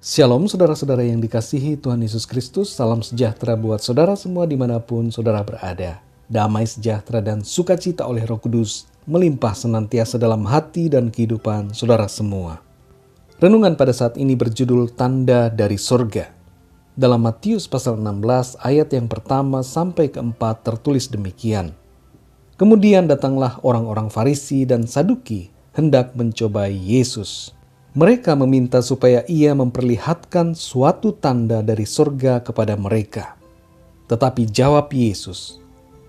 Shalom saudara-saudara yang dikasihi Tuhan Yesus Kristus, salam sejahtera buat saudara semua dimanapun saudara berada. Damai sejahtera dan sukacita oleh Roh Kudus melimpah senantiasa dalam hati dan kehidupan saudara semua. Renungan pada saat ini berjudul Tanda dari Sorga. Dalam Matius pasal 16 ayat yang pertama sampai keempat tertulis demikian. Kemudian datanglah orang-orang Farisi dan Saduki hendak mencobai Yesus. Mereka meminta supaya ia memperlihatkan suatu tanda dari sorga kepada mereka. Tetapi jawab Yesus,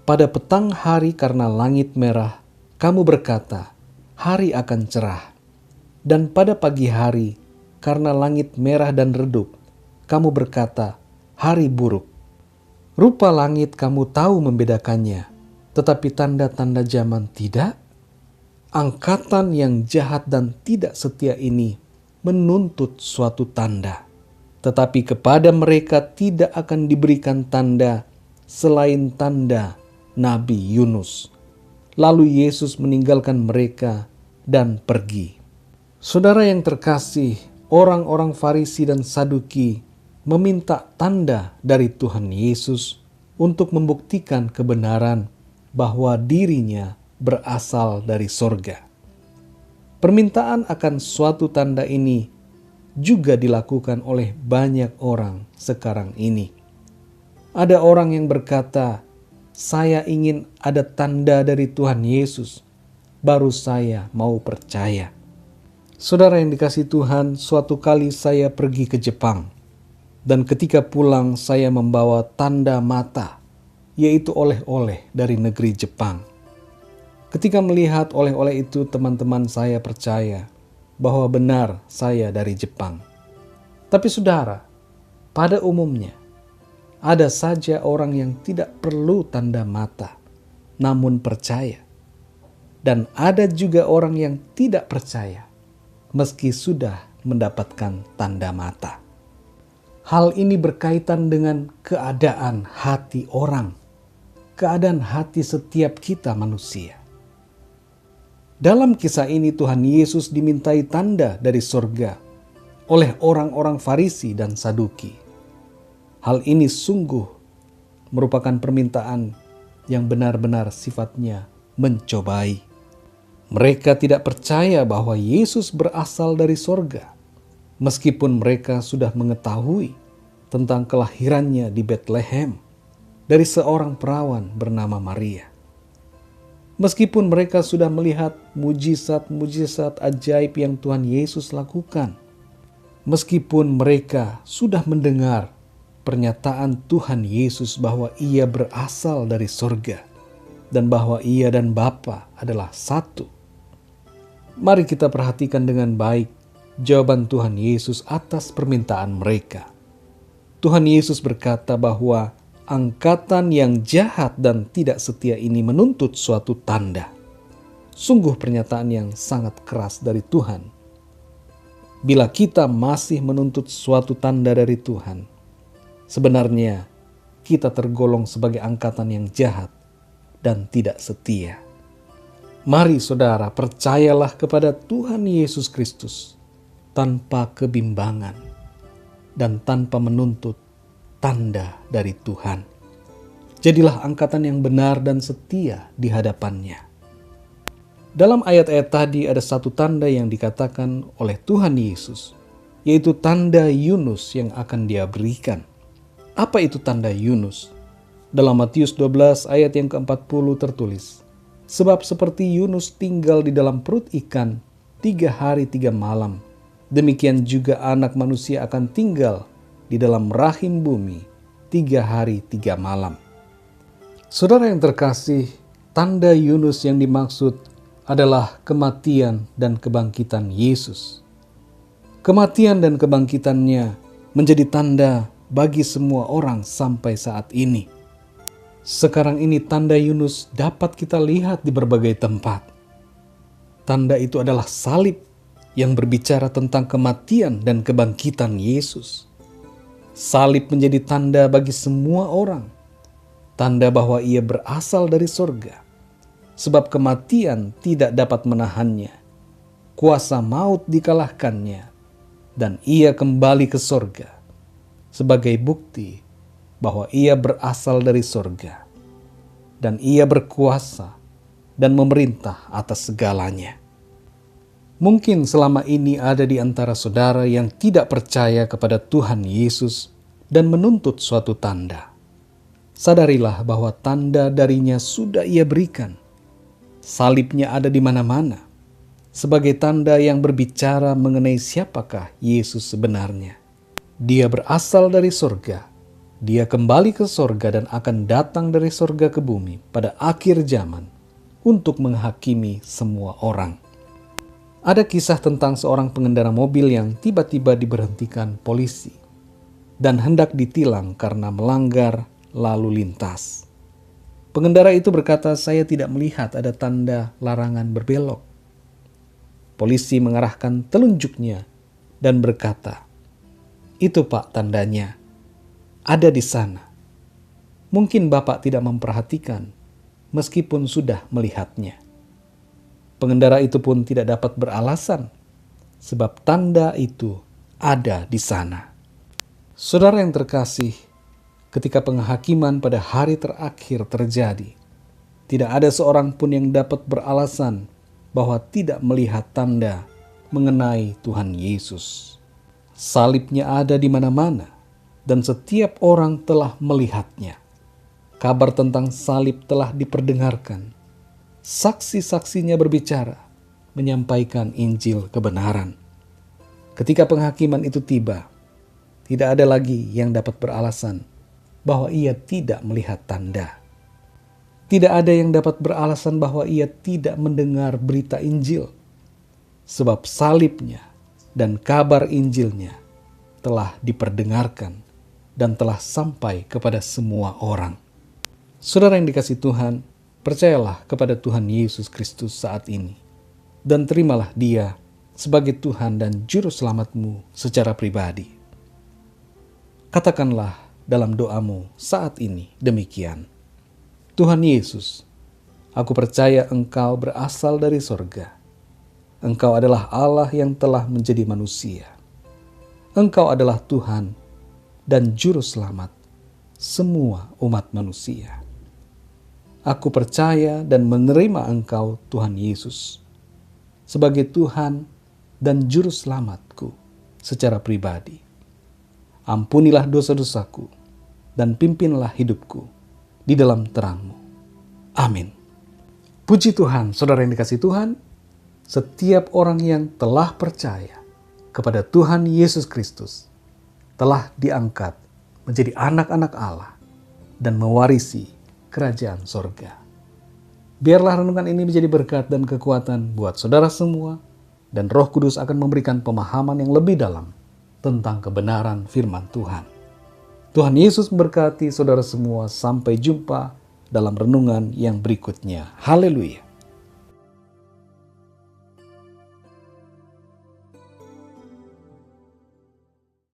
"Pada petang hari karena langit merah, kamu berkata, hari akan cerah. Dan pada pagi hari, karena langit merah dan redup, kamu berkata, hari buruk. Rupa langit kamu tahu membedakannya, tetapi tanda-tanda zaman tidak. Angkatan yang jahat dan tidak setia ini menuntut suatu tanda, tetapi kepada mereka tidak akan diberikan tanda selain tanda Nabi Yunus." Lalu Yesus meninggalkan mereka dan pergi. Saudara yang terkasih, orang-orang Farisi dan Saduki meminta tanda dari Tuhan Yesus untuk membuktikan kebenaran bahwa dirinya berasal dari sorga. Permintaan akan suatu tanda ini juga dilakukan oleh banyak orang sekarang ini. Ada orang yang berkata, "Saya ingin ada tanda dari Tuhan Yesus, baru saya mau percaya." Saudara yang dikasihi Tuhan, suatu kali saya pergi ke Jepang, dan ketika pulang saya membawa tanda mata, yaitu oleh-oleh dari negeri Jepang. Ketika melihat oleh-oleh itu, teman-teman saya percaya bahwa benar saya dari Jepang. Tapi saudara, pada umumnya ada saja orang yang tidak perlu tanda mata, namun percaya. Dan ada juga orang yang tidak percaya, meski sudah mendapatkan tanda mata. Hal ini berkaitan dengan keadaan hati orang, keadaan hati setiap kita manusia. Dalam kisah ini Tuhan Yesus dimintai tanda dari sorga oleh orang-orang Farisi dan Saduki. Hal ini sungguh merupakan permintaan yang benar-benar sifatnya mencobai. Mereka tidak percaya bahwa Yesus berasal dari sorga, meskipun mereka sudah mengetahui tentang kelahirannya di Betlehem dari seorang perawan bernama Maria. Meskipun mereka sudah melihat mujizat-mujizat ajaib yang Tuhan Yesus lakukan. Meskipun mereka sudah mendengar pernyataan Tuhan Yesus bahwa ia berasal dari sorga dan bahwa ia dan Bapa adalah satu. Mari kita perhatikan dengan baik jawaban Tuhan Yesus atas permintaan mereka. Tuhan Yesus berkata bahwa angkatan yang jahat dan tidak setia ini menuntut suatu tanda. Sungguh pernyataan yang sangat keras dari Tuhan. Bila kita masih menuntut suatu tanda dari Tuhan, sebenarnya kita tergolong sebagai angkatan yang jahat dan tidak setia. Mari saudara, percayalah kepada Tuhan Yesus Kristus tanpa kebimbangan dan tanpa menuntut tanda dari Tuhan. Jadilah angkatan yang benar dan setia di hadapannya. Dalam ayat-ayat tadi ada satu tanda yang dikatakan oleh Tuhan Yesus, yaitu tanda Yunus yang akan Dia berikan. Apa itu tanda Yunus? Dalam Matius 12 ayat yang ke-40 tertulis, "Sebab seperti Yunus tinggal di dalam perut ikan 3 hari 3 malam, demikian juga Anak Manusia akan tinggal di dalam rahim bumi 3 hari 3 malam." Saudara yang terkasih, tanda Yunus yang dimaksud adalah kematian dan kebangkitan Yesus. Kematian dan kebangkitannya menjadi tanda bagi semua orang sampai saat ini. Sekarang ini tanda Yunus dapat kita lihat di berbagai tempat. Tanda itu adalah salib yang berbicara tentang kematian dan kebangkitan Yesus. Salib menjadi tanda bagi semua orang, tanda bahwa ia berasal dari sorga, sebab kematian tidak dapat menahannya, kuasa maut dikalahkannya, dan ia kembali ke sorga sebagai bukti bahwa ia berasal dari sorga dan ia berkuasa dan memerintah atas segalanya. Mungkin selama ini ada di antara saudara yang tidak percaya kepada Tuhan Yesus dan menuntut suatu tanda. Sadarilah bahwa tanda darinya sudah ia berikan. Salibnya ada di mana-mana, sebagai tanda yang berbicara mengenai siapakah Yesus sebenarnya. Dia berasal dari sorga, dia kembali ke sorga dan akan datang dari sorga ke bumi pada akhir zaman untuk menghakimi semua orang. Ada kisah tentang seorang pengendara mobil yang tiba-tiba diberhentikan polisi dan hendak ditilang karena melanggar lalu lintas. Pengendara itu berkata, "Saya tidak melihat ada tanda larangan berbelok." Polisi mengarahkan telunjuknya dan berkata, "Itu Pak tandanya, ada di sana. Mungkin Bapak tidak memperhatikan meskipun sudah melihatnya." Pengendara itu pun tidak dapat beralasan sebab tanda itu ada di sana. Saudara yang terkasih, ketika penghakiman pada hari terakhir terjadi, tidak ada seorang pun yang dapat beralasan bahwa tidak melihat tanda mengenai Tuhan Yesus. Salibnya ada di mana-mana dan setiap orang telah melihatnya. Kabar tentang salib telah diperdengarkan. Saksi-saksinya berbicara, menyampaikan Injil kebenaran. Ketika penghakiman itu tiba, tidak ada lagi yang dapat beralasan bahwa ia tidak melihat tanda. Tidak ada yang dapat beralasan bahwa ia tidak mendengar berita Injil, sebab salibnya dan kabar Injilnya telah diperdengarkan dan telah sampai kepada semua orang. Saudara yang dikasihi Tuhan, percayalah kepada Tuhan Yesus Kristus saat ini, dan terimalah Dia sebagai Tuhan dan Juru Selamatmu secara pribadi. Katakanlah dalam doamu saat ini demikian: Tuhan Yesus, aku percaya Engkau berasal dari sorga. Engkau adalah Allah yang telah menjadi manusia. Engkau adalah Tuhan dan Juru Selamat semua umat manusia. Aku percaya dan menerima Engkau, Tuhan Yesus, sebagai Tuhan dan Juru Selamatku secara pribadi. Ampunilah dosa-dosaku dan pimpinlah hidupku di dalam terang-Mu. Amin. Puji Tuhan, saudara yang dikasihi Tuhan, setiap orang yang telah percaya kepada Tuhan Yesus Kristus telah diangkat menjadi anak-anak Allah dan mewarisi kerajaan sorga. Biarlah renungan ini menjadi berkat dan kekuatan buat saudara semua, dan Roh Kudus akan memberikan pemahaman yang lebih dalam tentang kebenaran firman Tuhan. Tuhan Yesus memberkati saudara semua. Sampai jumpa dalam renungan yang berikutnya. Haleluya.